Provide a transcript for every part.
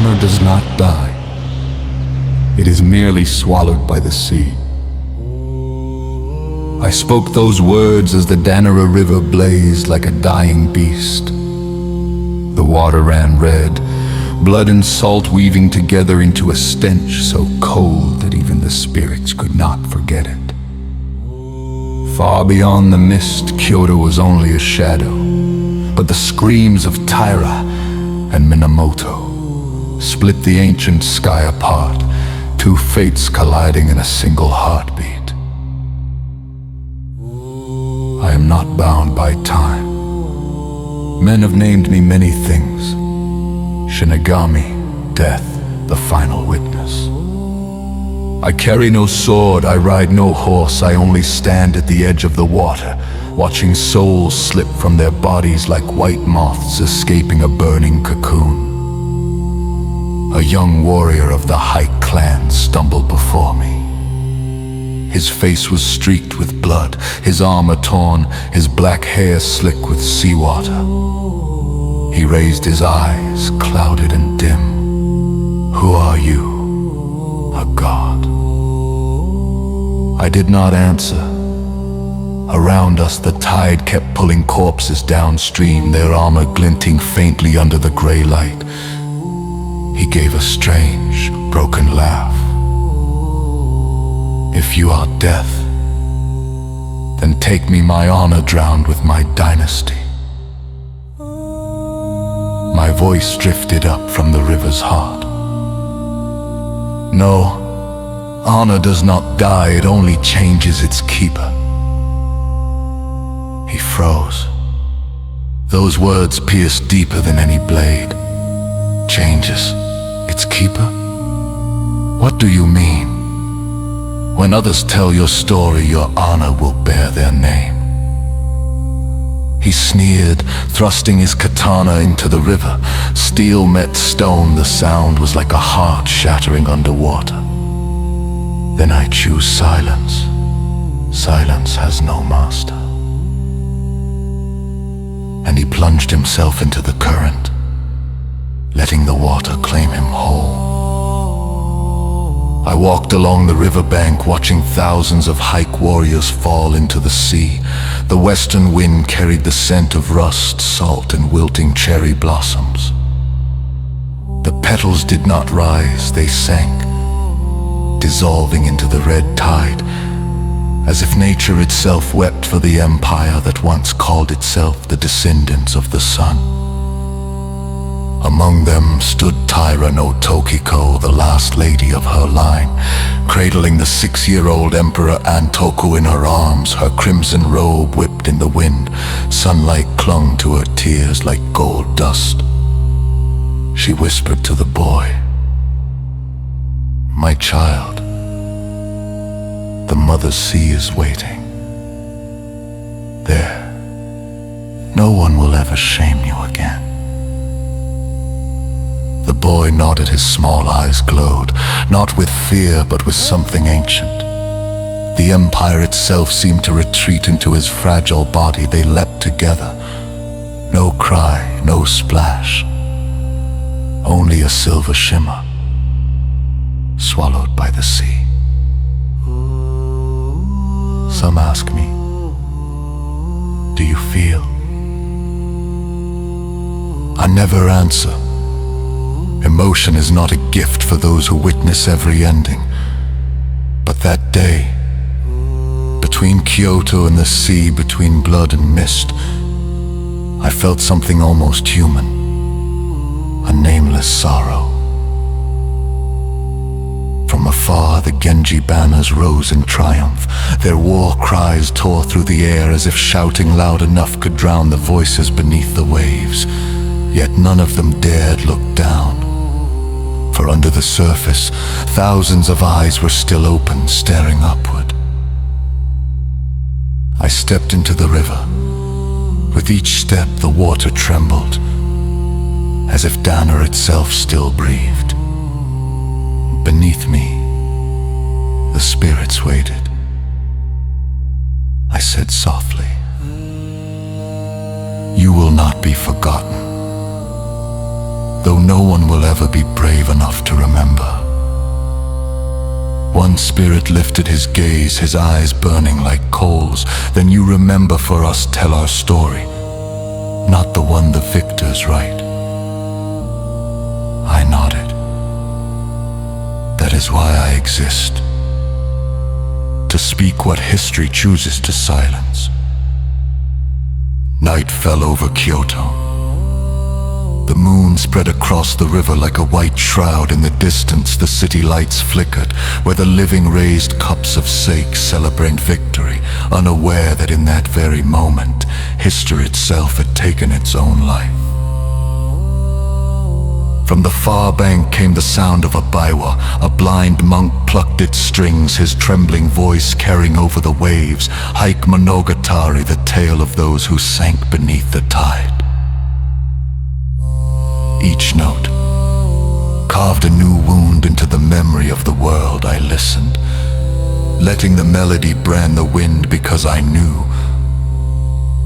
honor does not die. It is merely swallowed by the sea. I spoke those words as the Dannoura river blazed like a dying beast. The water ran red, blood and salt weaving together into a stench so cold that even the spirits could not forget it. Far beyond the mist, KYOTO was only a shadow, but the screams of Tyra and Minamoto split the ancient sky apart, two fates colliding in a single heartbeat. I am not bound by time. Men have named me many things. Shinigami, death, the final witness. I carry no sword, I ride no horse, I only stand at the edge of the water, watching souls slip from their bodies like white moths escaping a burning cocoon. A young warrior of the Heike clan stumbled before me. His face was streaked with blood, his armor torn, his black hair slick with seawater. He raised his eyes, clouded and dim. Who are you? A god. I did not answer. Around us the tide kept pulling corpses downstream, their armor glinting faintly under the gray light. He gave a strange, broken laugh. If you are death, then take me my honor drowned with my dynasty. My voice drifted up from the river's heart. No, honor does not die, it only changes its keeper. He froze. Those words pierced deeper than any blade. Changes its keeper? What do you mean? When others tell your story, your honor will bear their name. He sneered, thrusting his katana into the river. Steel met stone, the sound was like a heart shattering underwater. Then I choose silence. Silence has no master. And he plunged himself into the current, letting the water claim him whole. I walked along the riverbank, watching thousands of Heike warriors fall into the sea. The western wind carried the scent of rust, salt, and wilting cherry blossoms. The petals did not rise, they sank, dissolving into the red tide, as if nature itself wept for the empire that once called itself the descendants of the sun. Among them stood Tyra no Tokiko, the last lady of her line, cradling the 6-year-old Emperor Antoku in her arms, her crimson robe whipped in the wind. Sunlight clung to her tears like gold dust. She whispered to the boy, "My child, the mother's sea is waiting. There, no one will ever shame you again." The boy nodded, his small eyes glowed, not with fear but with something ancient. The empire itself seemed to retreat into his fragile body. They leapt together. No cry, no splash, only a silver shimmer, swallowed by the sea. Some ask me, do you feel? I never answer. Emotion is not a gift for those who witness every ending. But that day, between KYOTO and the sea, between blood and mist, I felt something almost human, a nameless sorrow. From afar, the Genji banners rose in triumph. Their war cries tore through the air as if shouting loud enough could drown the voices beneath the waves. Yet none of them dared look down. For under the surface, thousands of eyes were still open, staring upward. I stepped into the river. With each step, the water trembled, as if Dannoura itself still breathed. Beneath me, the spirits waited. I said softly, "You will not be forgotten. Though no one will ever be brave enough to remember. One spirit lifted his gaze, his eyes burning like coals. Then you remember for us, tell our story, not the one the victors write. I nodded. That is why I exist. To speak what history chooses to silence. Night fell over Kyoto. The moon spread across the river like a white shroud. In the distance, the city lights flickered, where the living raised cups of sake celebrate victory, unaware that in that very moment, history itself had taken its own life. From the far bank came the sound of a biwa. A blind monk plucked its strings, his trembling voice carrying over the waves. Heike Monogatari, the tale of those who sank beneath the tide. Each note carved a new wound into the memory of the world. I listened, letting the melody brand the wind, because I knew,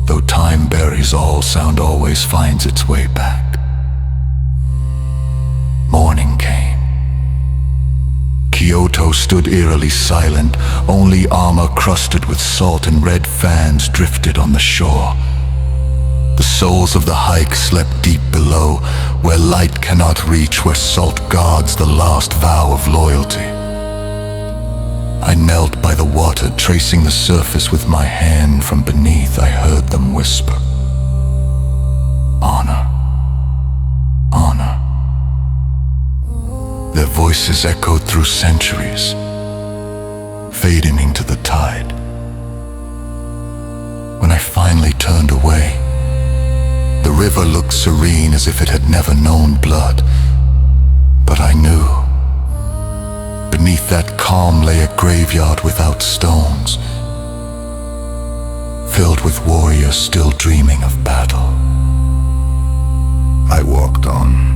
though time buries all, sound always finds its way back. Morning came. Kyoto stood eerily silent. Only armor crusted with salt and red fans drifted on the shore. The souls of the Heike slept deep below, where light cannot reach, where salt guards the last vow of loyalty. I knelt by the water, tracing the surface with my hand. From beneath I heard them whisper, "Honor, honor." Their voices echoed through centuries, fading into the tide. When I finally turned away, the river looked serene, as if it had never known blood. But I knew, beneath that calm lay a graveyard without stones, filled with warriors still dreaming of battle. I walked on,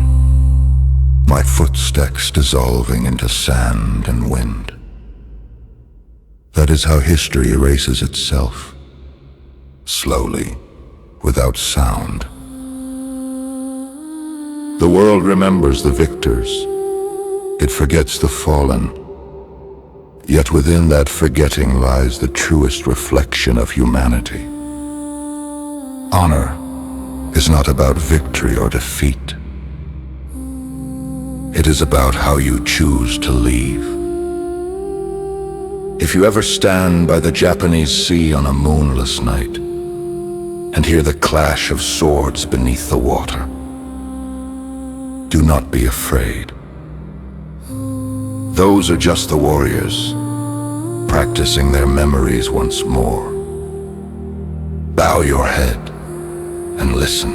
my footsteps dissolving into sand and wind. That is how history erases itself, slowly, without sound. The world remembers the victors. It forgets the fallen. Yet within that forgetting lies the truest reflection of humanity. Honor is not about victory or defeat. It is about how you choose to leave. If you ever stand by the Japanese sea on a moonless night and hear the clash of swords beneath the water, do not be afraid. Those are just the warriors, practicing their memories once more. Bow your head and listen.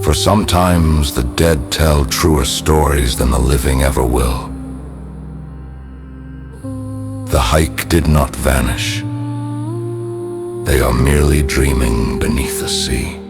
For sometimes the dead tell truer stories than the living ever will. The Heike did not vanish. They are merely dreaming beneath the sea.